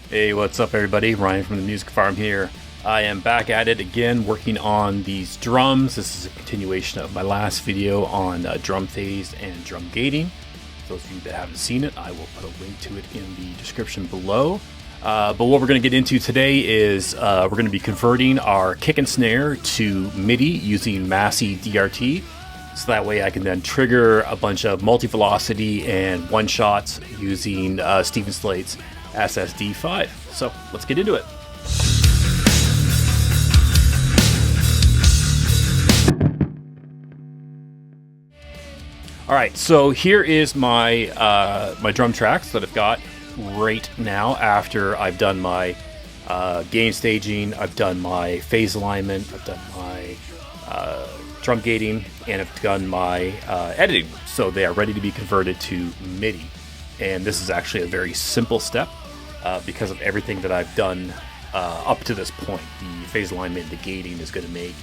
Hey, what's up, everybody? Ryan from the Music Farm here. I am back at it again, working on these drums. This is a continuation of my last video on drum phase and drum gating. For those of you that haven't seen it, I will put a link to it in the description below. But what we're going to get into today is we're going to be converting our kick and snare to MIDI using Massey DRT. So that way I can then trigger a bunch of multi-velocity and one-shots using Steven Slates SSD5. So let's get into it. All right, so here is my my drum tracks that I've got right now after I've done my gain staging, I've done my phase alignment, I've done my drum gating, and I've done my editing. So they are ready to be converted to MIDI. And this is actually a very simple step because of everything that I've done up to this point. The phase alignment, the gating is going to make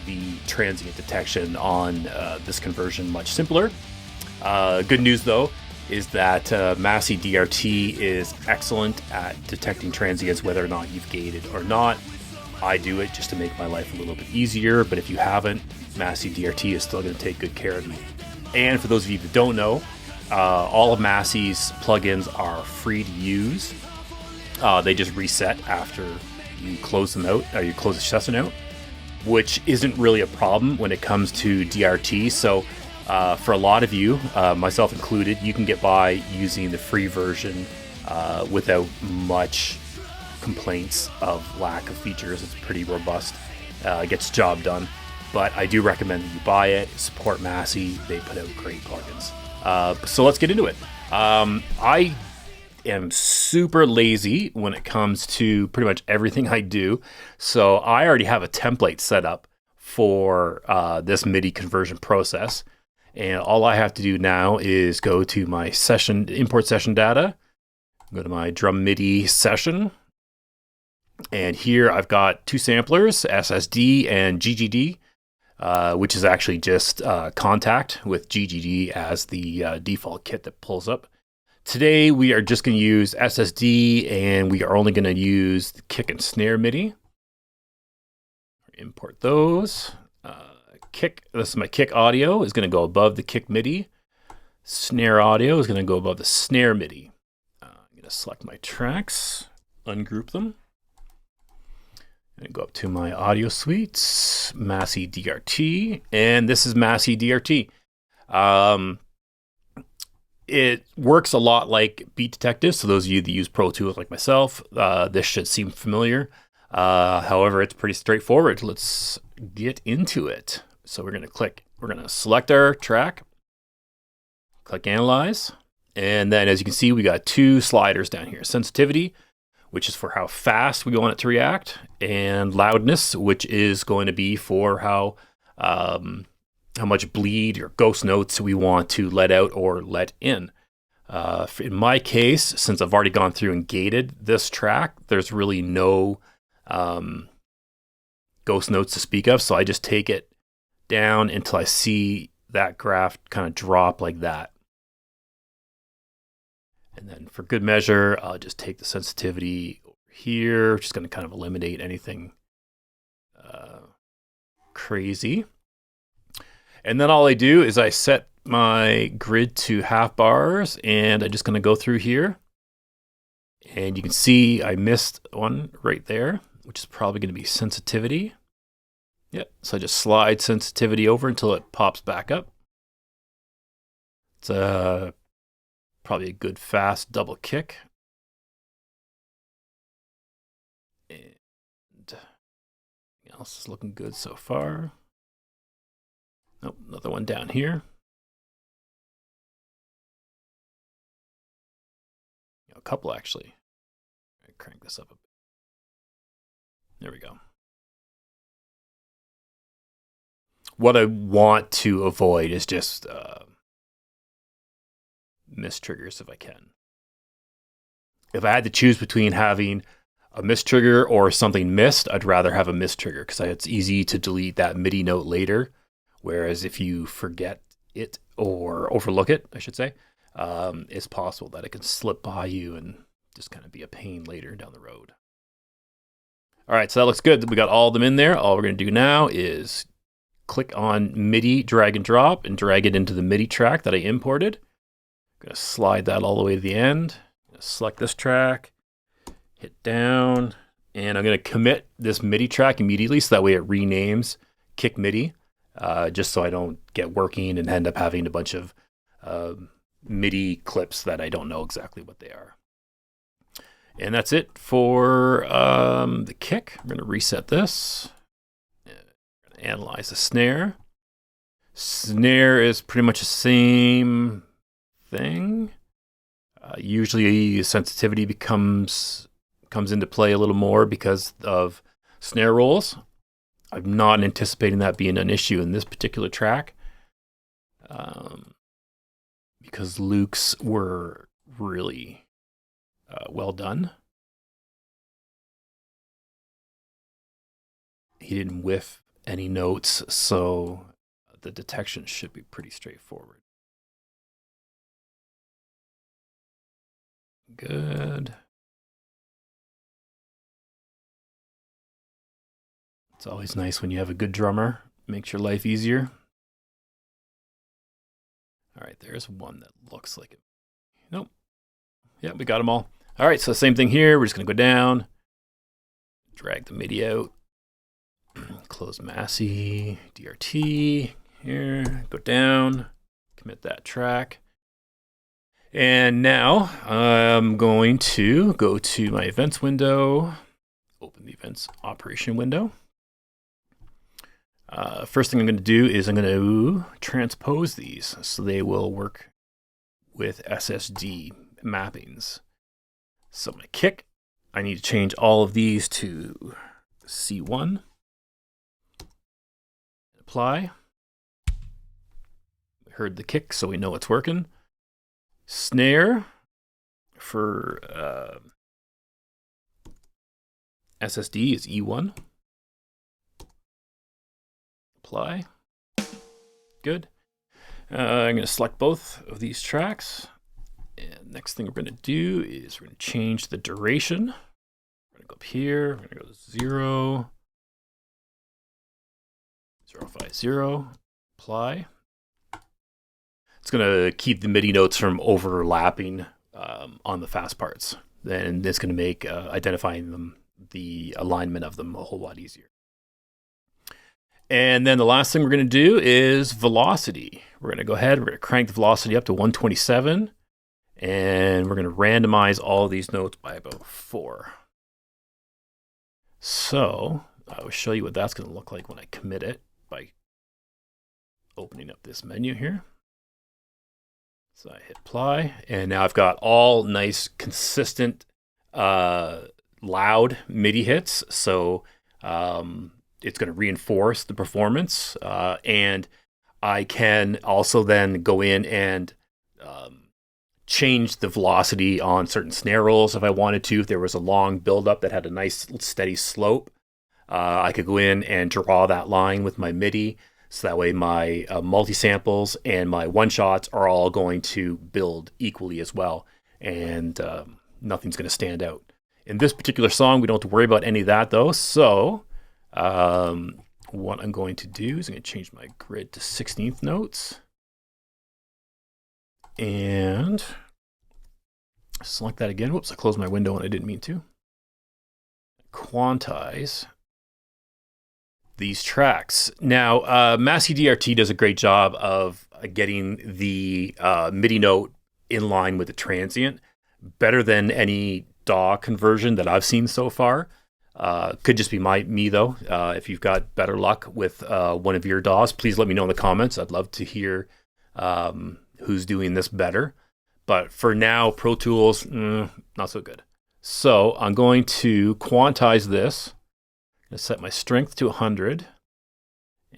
the transient detection on this conversion much simpler. Good news though is that Massey DRT is excellent at detecting transients whether or not you've gated or not. I do it just to make my life a little bit easier, but if you haven't, Massey DRT is still going to take good care of you. And for those of you that don't know, all of Massey's plugins are free to use. They just reset after you close them out, or you close the session out, which isn't really a problem when it comes to DRT. So for a lot of you, myself included, you can get by using the free version without much complaints of lack of features. It's pretty robust, gets the job done. But I do recommend that you buy it, support Massey. They put out great plugins. So let's get into it. I am super lazy when it comes to pretty much everything I do. So I already have a template set up for this MIDI conversion process. And all I have to do now is go to my session, import session data, go to my drum MIDI session. And here I've got two samplers, SSD and GGD, which is actually just Contact with GGD as the default kit that pulls up. Today we are just going to use SSD, and we are only going to use the kick and snare MIDI. Import those. Kick. This is my kick audio is going to go above the kick MIDI. Snare audio is going to go above the snare MIDI. I'm going to select my tracks, ungroup them. And go up to my audio suites, Massey DRT, and this is Massey DRT. It works a lot like Beat Detective, so those of you that use Pro Tools like myself, this should seem familiar. However, it's pretty straightforward. Let's get into it. So we're going to select our track, click Analyze, and then as you can see, we got two sliders down here. Sensitivity, which is for how fast we want it to react, and loudness, which is going to be for how much bleed or ghost notes we want to let out or let in. In my case, since I've already gone through and gated this track, there's really no ghost notes to speak of, so I just take it down until I see that graph kind of drop like that. And then for good measure, I'll just take the sensitivity over here, just going to kind of eliminate anything crazy. And then all I do is I set my grid to half bars, and I'm just going to go through here. And you can see I missed one right there, which is probably going to be sensitivity. Yep, so I just slide sensitivity over until it pops back up. It's probably a good fast double kick. And everything else is looking good so far. Nope, another one down here. A couple actually. Crank this up a bit. There we go. What I want to avoid is just missed triggers if I can. If I had to choose between having a missed trigger or something missed, I'd rather have a missed trigger because it's easy to delete that MIDI note later. Whereas if you forget it or overlook it, I should say, it's possible that it can slip by you and just kind of be a pain later down the road. All right, so that looks good. We got all of them in there. All we're going to do now is click on MIDI, drag and drop, and drag it into the MIDI track that I imported. I'm going to slide that all the way to the end. Select this track, hit down, and I'm going to commit this MIDI track immediately so that way it renames Kick MIDI, just so I don't get working and end up having a bunch of MIDI clips that I don't know exactly what they are. And that's it for the kick. I'm going to reset this. Analyze the snare. Snare is pretty much the same thing. Usually sensitivity comes into play a little more because of snare rolls. I'm not anticipating that being an issue in this particular track, because Luke's were really well done. He didn't whiff any notes, so the detection should be pretty straightforward. Good. It's always nice when you have a good drummer. Makes your life easier. All right, there's one that looks like it. Nope. Yeah, we got them all. All right, so same thing here. We're just going to go down, drag the MIDI out, close Massey DRT here, go down, commit that track. And now I'm going to go to my events window, open the events operation window. First thing I'm going to do is I'm going to transpose these so they will work with SSD mappings. So my kick, I need to change all of these to C1. Apply. We heard the kick, so we know it's working. Snare for SSD is E1. Apply. Good. I'm going to select both of these tracks. And next thing we're going to do is we're going to change the duration. We're going to go up here. We're going to go to 0, 050. Apply. It's going to keep the MIDI notes from overlapping on the fast parts. Then it's going to make identifying them, the alignment of them, a whole lot easier. And then the last thing we're going to do is velocity. We're going to go ahead, we're going to crank the velocity up to 127, and we're going to randomize all of these notes by about 4. So I will show you what that's going to look like when I commit it by opening up this menu here. So I hit apply, and now I've got all nice, consistent, loud MIDI hits. So it's going to reinforce the performance, and I can also then go in and change the velocity on certain snare rolls if I wanted to. If there was a long buildup that had a nice steady slope, I could go in and draw that line with my MIDI, so that way my multi-samples and my one-shots are all going to build equally as well, and nothing's going to stand out. In this particular song, we don't have to worry about any of that though, so what I'm going to do is I'm going to change my grid to 16th notes and select that again. Whoops, I closed my window and I didn't mean to. Quantize these tracks. Now, Massey DRT does a great job of getting the MIDI note in line with the transient, better than any DAW conversion that I've seen so far. Could just be me though. If you've got better luck with one of your DAWs, please let me know in the comments. I'd love to hear who's doing this better. But for now, Pro Tools, not so good. So I'm going to quantize this. I'm going to set my strength to 100.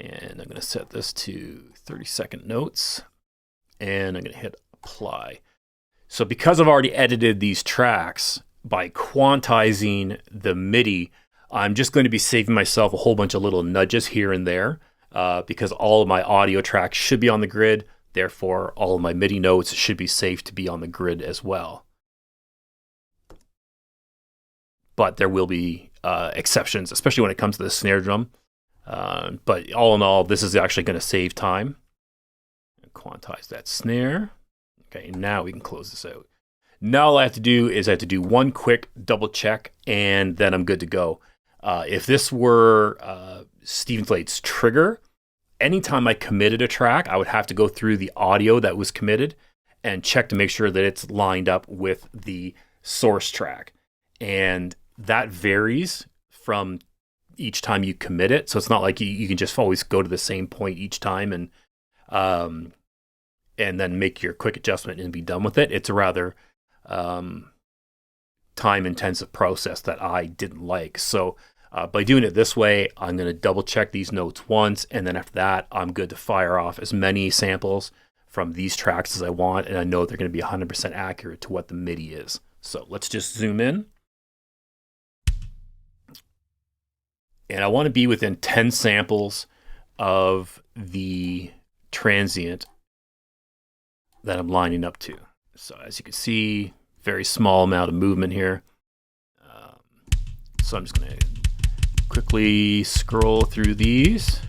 And I'm going to set this to 30-second notes. And I'm going to hit apply. So because I've already edited these tracks, by quantizing the MIDI, I'm just going to be saving myself a whole bunch of little nudges here and there, because all of my audio tracks should be on the grid. Therefore, all of my MIDI notes should be safe to be on the grid as well. but there will be exceptions, especially when it comes to the snare drum. But all in all, this is actually going to save time. Quantize that snare. Okay, now we can close this out. Now all I have to do is I have to do one quick double check, and then I'm good to go. If this were Steven Slate's trigger, anytime I committed a track, I would have to go through the audio that was committed and check to make sure that it's lined up with the source track. And that varies from each time you commit it. So it's not like you can just always go to the same point each time and then make your quick adjustment and be done with it. It's a rather time-intensive process that I didn't like. So by doing it this way, I'm going to double check these notes once, and then after that, I'm good to fire off as many samples from these tracks as I want, and I know they're going to be 100% accurate to what the MIDI is. So let's just zoom in. And I want to be within 10 samples of the transient that I'm lining up to. So as you can see, very small amount of movement here. So I'm just going to quickly scroll through these.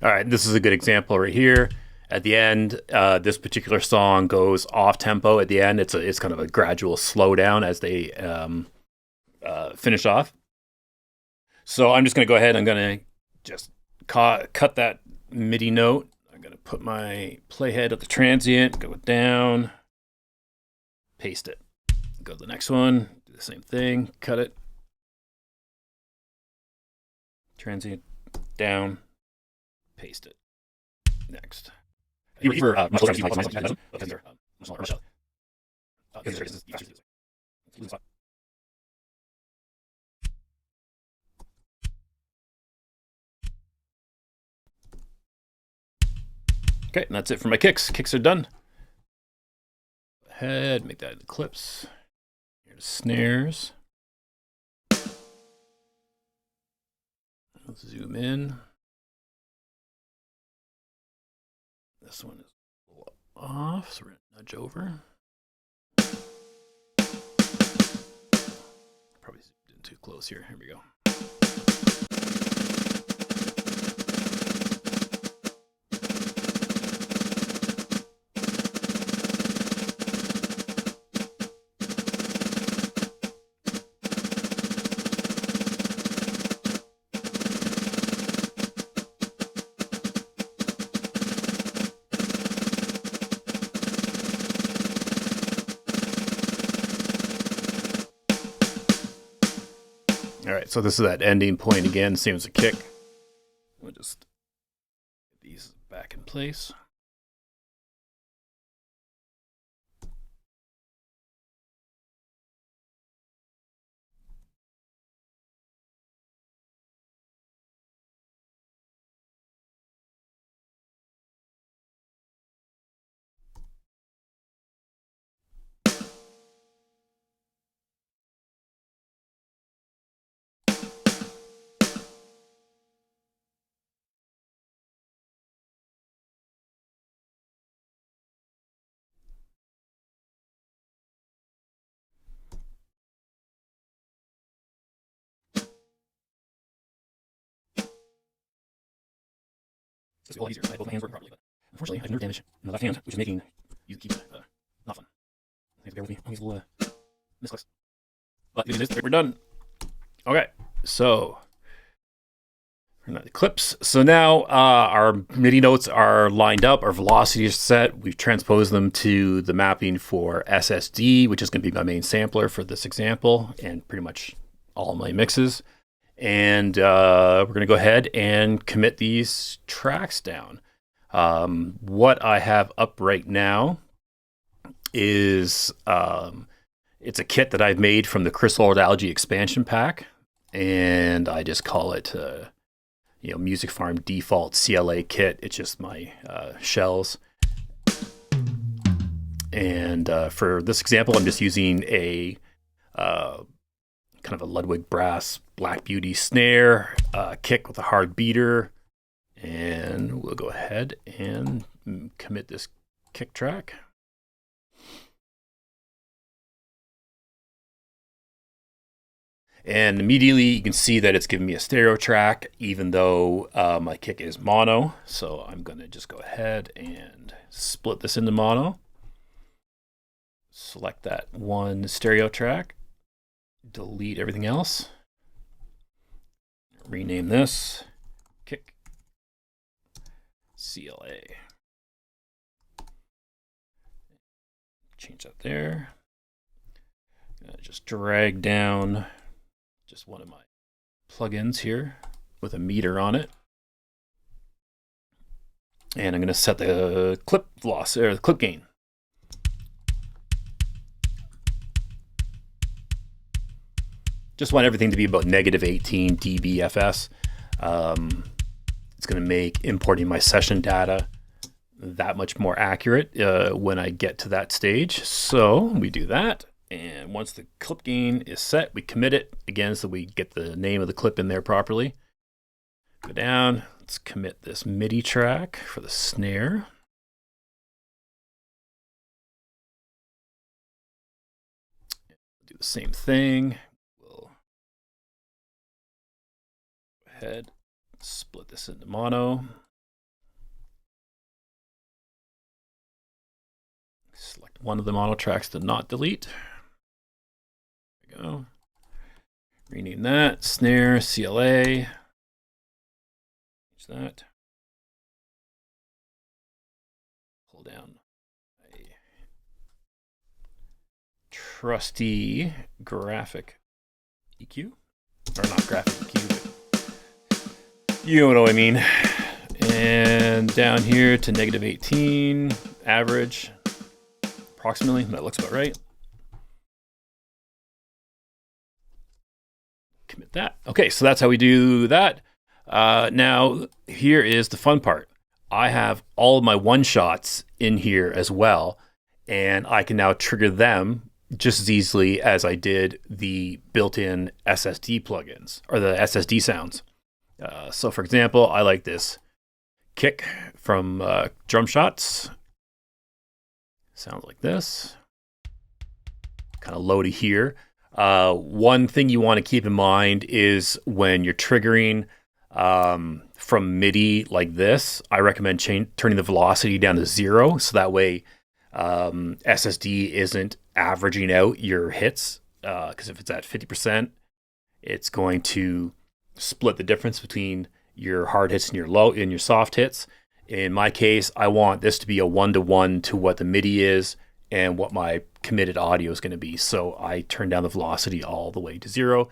All right, this is a good example right here. At the end, this particular song goes off tempo. At the end, it's kind of a gradual slowdown as they finish off. So I'm just going to go ahead. I'm going to just cut that MIDI note. I'm going to put my playhead at the transient, go down, paste it. Go to the next one, do the same thing, cut it. Transient, down. Paste it. Next. Okay, and that's it for my kicks. Kicks are done. Go ahead, make that into clips. Here's snares. Let's zoom in. This one is a little off, so we're going to nudge over. Probably zoomed in too close here. Here we go. All right, so this is that ending point again, same as a kick. We'll just get these back in place. It's a lot easier if I had both my hands working properly, but unfortunately I have nerve damage in the left hand, which is making you keep not fun. You have to bear with me on these little misclicks. But it is, we're done. Okay, so the clips. So now our MIDI notes are lined up, our velocity is set. We've transposed them to the mapping for SSD, which is going to be my main sampler for this example, and pretty much all my mixes. And we're going to go ahead and commit these tracks down. What I have up right now is it's a kit that I've made from the Crystal Algae expansion pack, and I just call it, Music Farm default CLA kit. It's just my shells. And for this example, I'm just using a kind of a Ludwig brass Black Beauty snare, kick with a hard beater, and we'll go ahead and commit this kick track. And immediately you can see that it's giving me a stereo track, even though my kick is mono. So I'm going to just go ahead and split this into mono. Select that one stereo track. Delete everything else. Rename this kick CLA. Change that there. Just drag down just one of my plugins here with a meter on it. And I'm going to set the clip loss or the clip gain. Just want everything to be about -18 dBFS. It's going to make importing my session data that much more accurate when I get to that stage. So we do that. And once the clip gain is set, we commit it again so we get the name of the clip in there properly. Go down. Let's commit this MIDI track for the snare. Do the same thing. We'll go ahead, split this into mono. Select one of the mono tracks to not delete. There we go. Rename that snare CLA. Change that. Pull down a trusty graphic EQ, or not graphic EQ, but you know what I mean. And down here to -18, average, approximately. That looks about right. Commit that. Okay, so that's how we do that. Now, here is the fun part. I have all of my one-shots in here as well, and I can now trigger them just as easily as I did the built-in SSD plugins, or the SSD sounds. So, for example, I like this kick from Drum Shots. Sounds like this. Kind of low to hear. One thing you want to keep in mind is when you're triggering from MIDI like this, I recommend turning the velocity down to 0, so that way SSD isn't averaging out your hits, because if it's at 50%, it's going to split the difference between your hard hits and your soft hits. In my case, I want this to be a 1-to-1 to what the MIDI is and what my committed audio is going to be. So I turn down the velocity all the way to 0.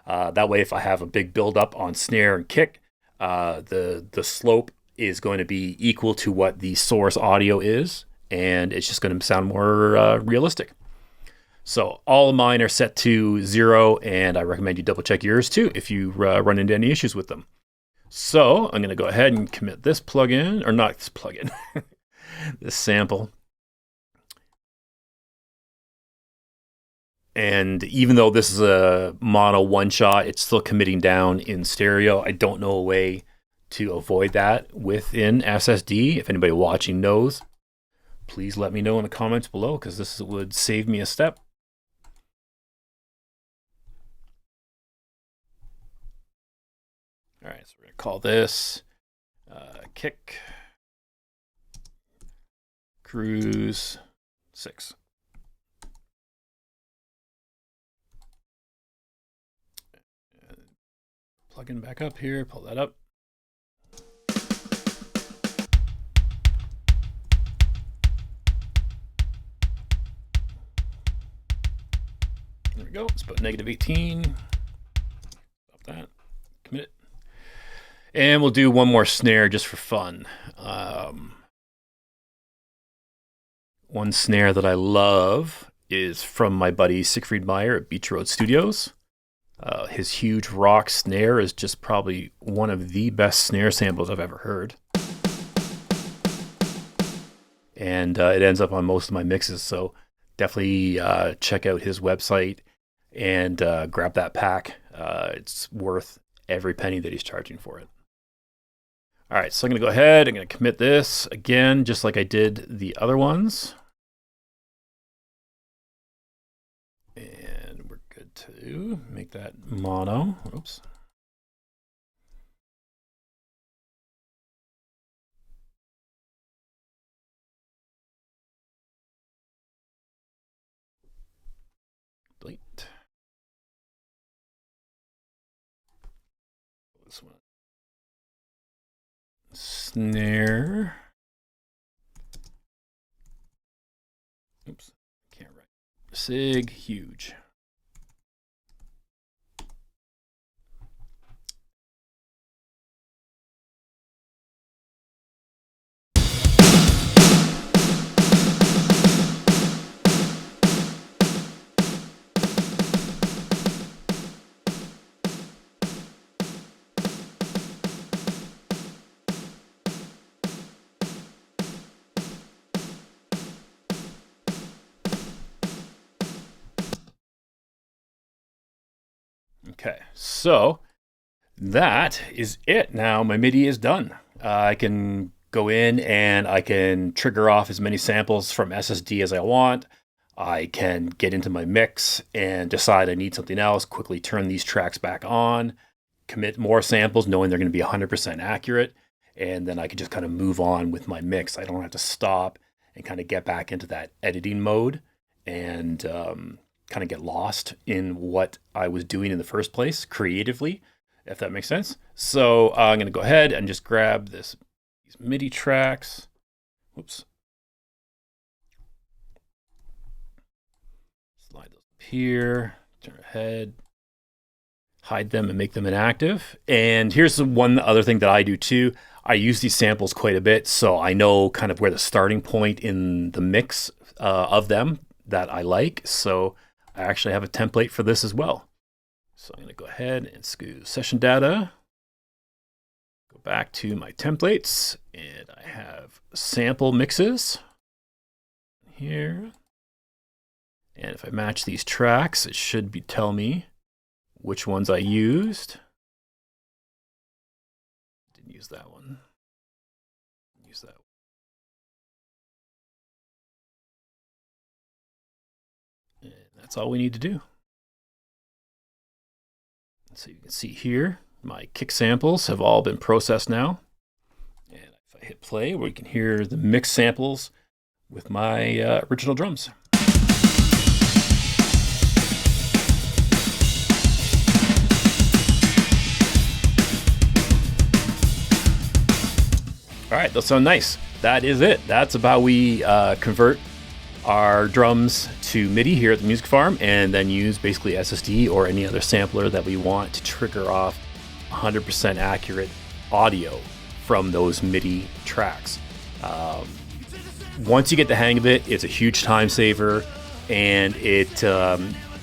That way, if I have a big buildup on snare and kick, the slope is going to be equal to what the source audio is, and it's just going to sound more realistic. So all of mine are set to 0, and I recommend you double check yours too if you run into any issues with them. So I'm going to go ahead and commit this plugin, or not this plugin, this sample. And even though this is a mono one-shot, it's still committing down in stereo. I don't know a way to avoid that within SSD. If anybody watching knows, please let me know in the comments below, because this would save me a step. All right, so we're going to call this kick cruise 6. Plugin back up here, pull that up. There we go. Let's put -18. Stop that. Commit it. And we'll do one more snare just for fun. One snare that I love is from my buddy Siegfried Meyer at Beach Road Studios. His huge rock snare is just probably one of the best snare samples I've ever heard. And it ends up on most of my mixes, so definitely check out his website and grab that pack. It's worth every penny that he's charging for it. All right, so I'm going to go ahead. I'm going to commit this again, just like I did the other ones. And we're good to make that mono. Oops. Delete. This one. Snare. Oops, can't write. Sig huge. Okay, so that is it. Now my MIDI is done. I can go in and I can trigger off as many samples from SSD as I want. I can get into my mix and decide I need something else, quickly turn these tracks back on, commit more samples knowing they're going to be 100% accurate, and then I can just kind of move on with my mix. I don't have to stop and kind of get back into that editing mode and kind of get lost in what I was doing in the first place creatively, if that makes sense. So I'm going to go ahead and just grab these MIDI tracks. Whoops. Slide those up here, turn ahead, hide them and make them inactive. And here's the one other thing that I do too. I use these samples quite a bit, so I know kind of where the starting point in the mix of them that I like. So I actually have a template for this as well. So I'm going to go ahead and scoot session data, go back to my templates, and I have sample mixes here. And if I match these tracks, it should tell me which ones I used. Didn't use that one. Use that one. And that's all we need to do. So you can see here, my kick samples have all been processed now. And if I hit play, we can hear the mix samples with my original drums. All right, those sound nice. That is it. That's about we convert our drums to MIDI here at the Music Farm, and then use basically SSD or any other sampler that we want to trigger off 100% accurate audio from those MIDI tracks. Once you get the hang of it, it's a huge time saver, and it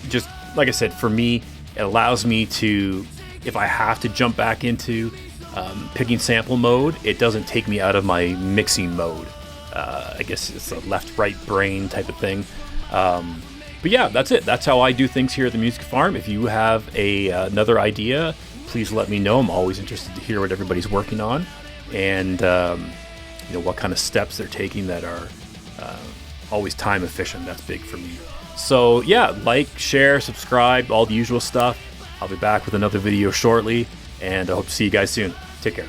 just, like I said, for me, it allows me to, if I have to jump back into picking sample mode, it doesn't take me out of my mixing mode. I guess it's a left-right brain type of thing. But yeah, that's it. That's how I do things here at the Music Farm. If you have another idea, please let me know. I'm always interested to hear what everybody's working on, and what kind of steps they're taking that are always time efficient. That's big for me. So yeah, like, share, subscribe, all the usual stuff. I'll be back with another video shortly, and I hope to see you guys soon. Take care.